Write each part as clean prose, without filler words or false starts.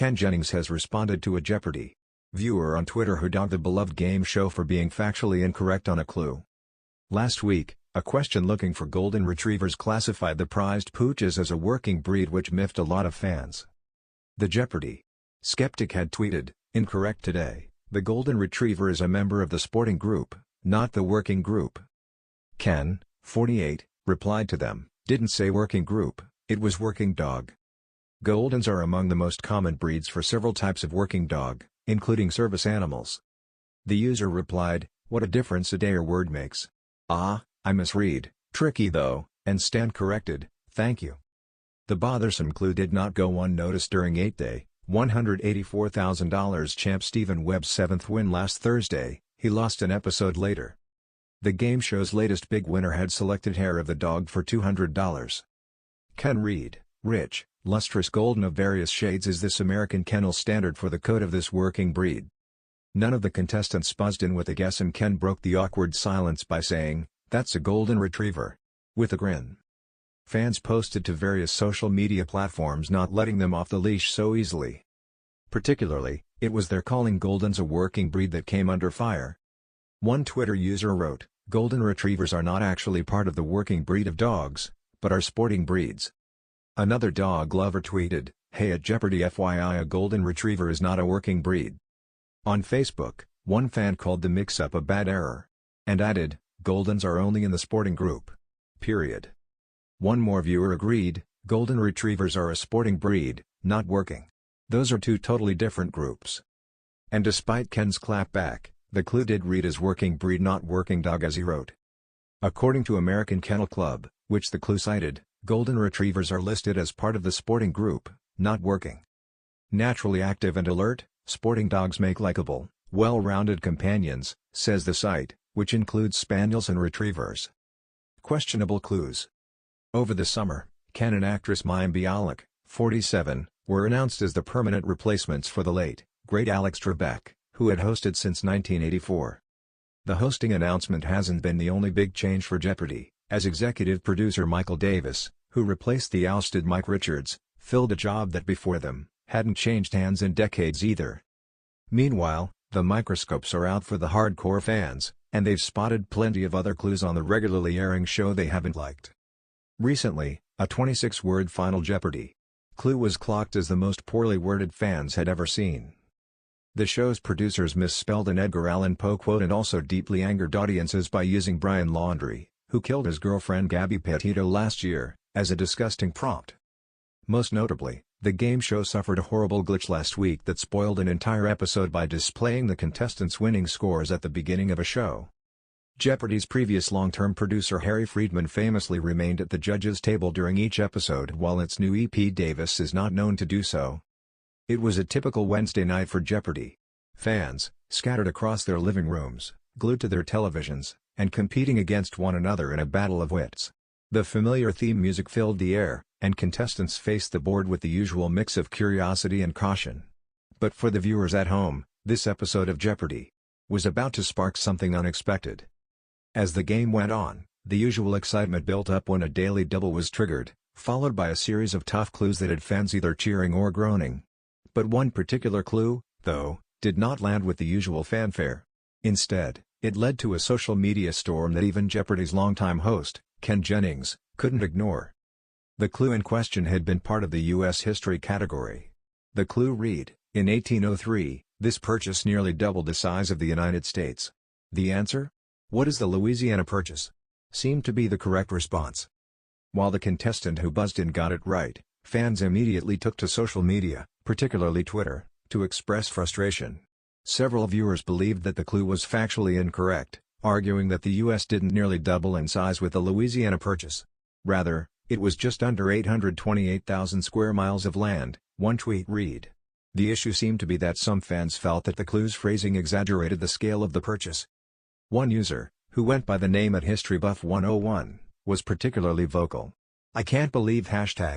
Ken Jennings has responded to a Jeopardy! Viewer on Twitter who dogged the beloved game show for being factually incorrect on a clue. Last week, a question looking for golden retrievers classified the prized pooches as a working breed, which miffed a lot of fans. The Jeopardy! Skeptic had tweeted, "Incorrect today, the golden retriever is a member of the sporting group, not the working group." Ken, 48, replied to them, "Didn't say working group, it was working dog." Goldens are among the most common breeds for several types of working dog, including service animals. The user replied, "What a difference a day or word makes. Ah, I misread, tricky though, and stand corrected, thank you." The bothersome clue did not go unnoticed during 8-day, $184,000 champ Stephen Webb's 7th win last Thursday. He lost an episode later. The game show's latest big winner had selected hair of the dog for $200. Ken Reed, rich, lustrous golden of various shades is this American kennel standard for the coat of this working breed. None of the contestants buzzed in with a guess, and Ken broke the awkward silence by saying, "That's a golden retriever," with a grin. Fans posted to various social media platforms not letting them off the leash so easily. Particularly, it was their calling Goldens a working breed that came under fire. One Twitter user wrote, "Golden retrievers are not actually part of the working breed of dogs, but are sporting breeds." Another dog lover tweeted, "Hey, at Jeopardy! FYI, a golden retriever is not a working breed." On Facebook, one fan called the mix-up a bad error, and added, "Goldens are only in the sporting group. Period." One more viewer agreed, "Golden retrievers are a sporting breed, not working. Those are two totally different groups." And despite Ken's clapback, the clue did read as working breed, not working dog, as he wrote. According to American Kennel Club, which the clue cited, golden retrievers are listed as part of the sporting group, not working. Naturally active and alert, sporting dogs make likable, well-rounded companions, says the site, which includes spaniels and retrievers. Questionable clues. Over the summer, Ken and actress Mayim Bialik, 47, were announced as the permanent replacements for the late, great Alex Trebek, who had hosted since 1984. The hosting announcement hasn't been the only big change for Jeopardy, as executive producer Michael Davis, who replaced the ousted Mike Richards, filled a job that before them hadn't changed hands in decades either. Meanwhile, the microscopes are out for the hardcore fans, and they've spotted plenty of other clues on the regularly airing show they haven't liked. Recently, a 26-word Final Jeopardy! Clue was clocked as the most poorly worded fans had ever seen. The show's producers misspelled an Edgar Allan Poe quote and also deeply angered audiences by using Brian Laundrie, who killed his girlfriend Gabby Petito last year, as a disgusting prompt. Most notably, the game show suffered a horrible glitch last week that spoiled an entire episode by displaying the contestants' winning scores at the beginning of a show. Jeopardy's previous long-term producer Harry Friedman famously remained at the judges' table during each episode, while its new EP Davis is not known to do so. It was a typical Wednesday night for Jeopardy! Fans, scattered across their living rooms, glued to their televisions, and competing against one another in a battle of wits. The familiar theme music filled the air, and contestants faced the board with the usual mix of curiosity and caution. But for the viewers at home, this episode of Jeopardy! Was about to spark something unexpected. As the game went on, the usual excitement built up when a daily double was triggered, followed by a series of tough clues that had fans either cheering or groaning. But one particular clue, though, did not land with the usual fanfare. Instead, it led to a social media storm that even Jeopardy's longtime host, Ken Jennings, couldn't ignore. The clue in question had been part of the U.S. history category. The clue read, "In 1803, this purchase nearly doubled the size of the United States." The answer? "What is the Louisiana Purchase?" seemed to be the correct response. While the contestant who buzzed in got it right, fans immediately took to social media, particularly Twitter, to express frustration. Several viewers believed that the clue was factually incorrect, arguing that the U.S. didn't nearly double in size with the Louisiana Purchase. Rather, it was just under 828,000 square miles of land, one tweet read. The issue seemed to be that some fans felt that the clue's phrasing exaggerated the scale of the purchase. One user, who went by the name @HistoryBuff101, was particularly vocal. "I can't believe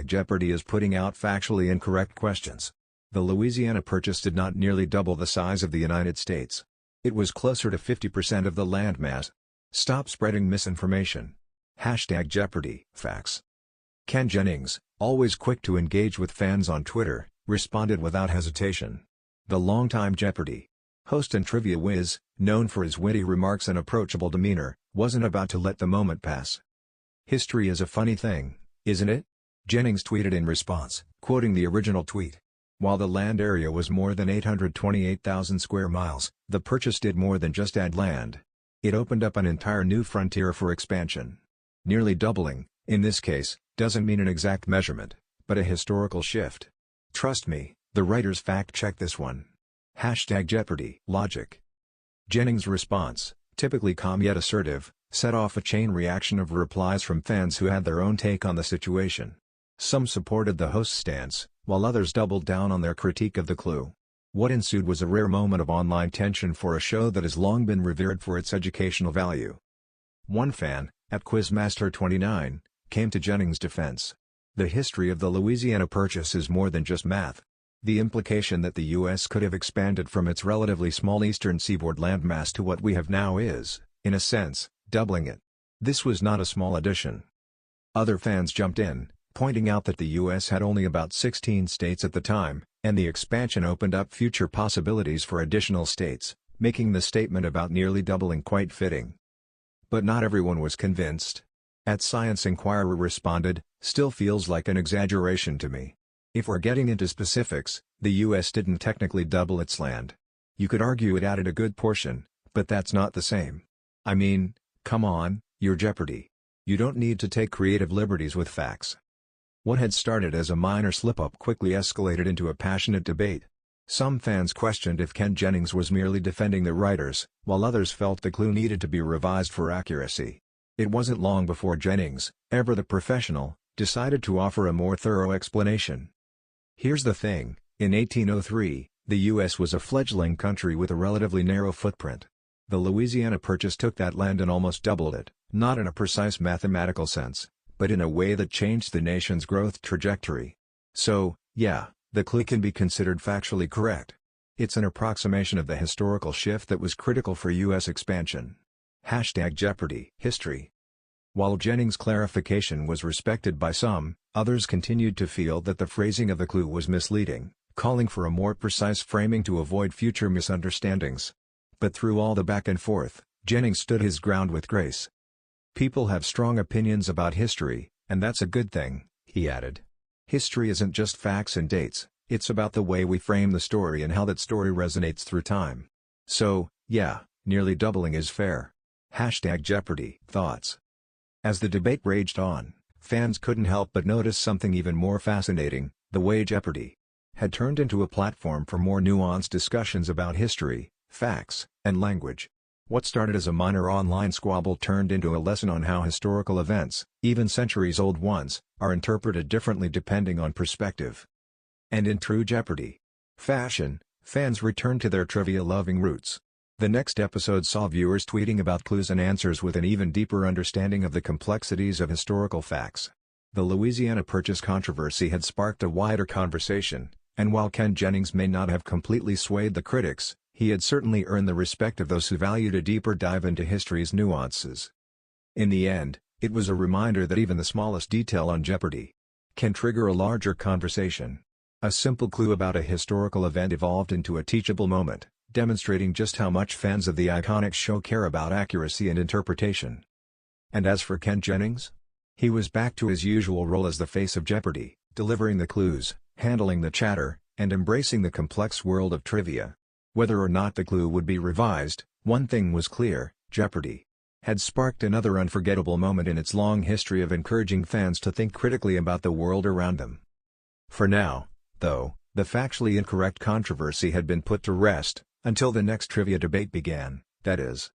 #Jeopardy is putting out factually incorrect questions. The Louisiana Purchase did not nearly double the size of the United States. It was closer to 50% of the landmass. Stop spreading misinformation. #Jeopardy! Facts." Ken Jennings, always quick to engage with fans on Twitter, responded without hesitation. The longtime Jeopardy! Host and trivia whiz, known for his witty remarks and approachable demeanor, wasn't about to let the moment pass. "History is a funny thing, isn't it?" Jennings tweeted in response, quoting the original tweet. While the land area was more than 828,000 square miles, the purchase did more than just add land. It opened up an entire new frontier for expansion. Nearly doubling, in this case, doesn't mean an exact measurement, but a historical shift. Trust me, the writers fact-checked this one. #Jeopardy! Logic. Jennings' response, typically calm yet assertive, set off a chain reaction of replies from fans who had their own take on the situation. Some supported the host's stance, while others doubled down on their critique of the clue. What ensued was a rare moment of online tension for a show that has long been revered for its educational value. One fan, at Quizmaster29, came to Jennings' defense. The history of the Louisiana Purchase is more than just math. The implication that the U.S. could have expanded from its relatively small eastern seaboard landmass to what we have now is, in a sense, doubling it. This was not a small addition. Other fans jumped in, pointing out that the U.S. had only about 16 states at the time, and the expansion opened up future possibilities for additional states, making the statement about nearly doubling quite fitting. But not everyone was convinced. At Science Inquirer responded, "Still feels like an exaggeration to me. If we're getting into specifics, the U.S. didn't technically double its land. You could argue it added a good portion, but that's not the same. I mean, come on, you're Jeopardy! You don't need to take creative liberties with facts." What had started as a minor slip-up quickly escalated into a passionate debate. Some fans questioned if Ken Jennings was merely defending the writers, while others felt the clue needed to be revised for accuracy. It wasn't long before Jennings, ever the professional, decided to offer a more thorough explanation. Here's the thing, in 1803, the U.S. was a fledgling country with a relatively narrow footprint. The Louisiana Purchase took that land and almost doubled it, not in a precise mathematical sense, but in a way that changed the nation's growth trajectory. So, yeah, the clue can be considered factually correct. It's an approximation of the historical shift that was critical for U.S. expansion. #Jeopardy! History. While Jennings' clarification was respected by some, others continued to feel that the phrasing of the clue was misleading, calling for a more precise framing to avoid future misunderstandings. But through all the back and forth, Jennings stood his ground with grace. "People have strong opinions about history, and that's a good thing," he added. "History isn't just facts and dates, it's about the way we frame the story and how that story resonates through time. So, yeah, nearly doubling is fair." #Jeopardy! Thoughts. As the debate raged on, fans couldn't help but notice something even more fascinating: the way Jeopardy! Had turned into a platform for more nuanced discussions about history, facts, and language. What started as a minor online squabble turned into a lesson on how historical events, even centuries-old ones, are interpreted differently depending on perspective. And in true Jeopardy! Fashion, fans returned to their trivia-loving roots. The next episode saw viewers tweeting about clues and answers with an even deeper understanding of the complexities of historical facts. The Louisiana Purchase controversy had sparked a wider conversation, and while Ken Jennings may not have completely swayed the critics, he had certainly earned the respect of those who valued a deeper dive into history's nuances. In the end, it was a reminder that even the smallest detail on Jeopardy! Can trigger a larger conversation. A simple clue about a historical event evolved into a teachable moment, demonstrating just how much fans of the iconic show care about accuracy and interpretation. And as for Ken Jennings? He was back to his usual role as the face of Jeopardy!, delivering the clues, handling the chatter, and embracing the complex world of trivia. Whether or not the clue would be revised, one thing was clear: Jeopardy! Had sparked another unforgettable moment in its long history of encouraging fans to think critically about the world around them. For now, though, the factually incorrect controversy had been put to rest, until the next trivia debate began, that is.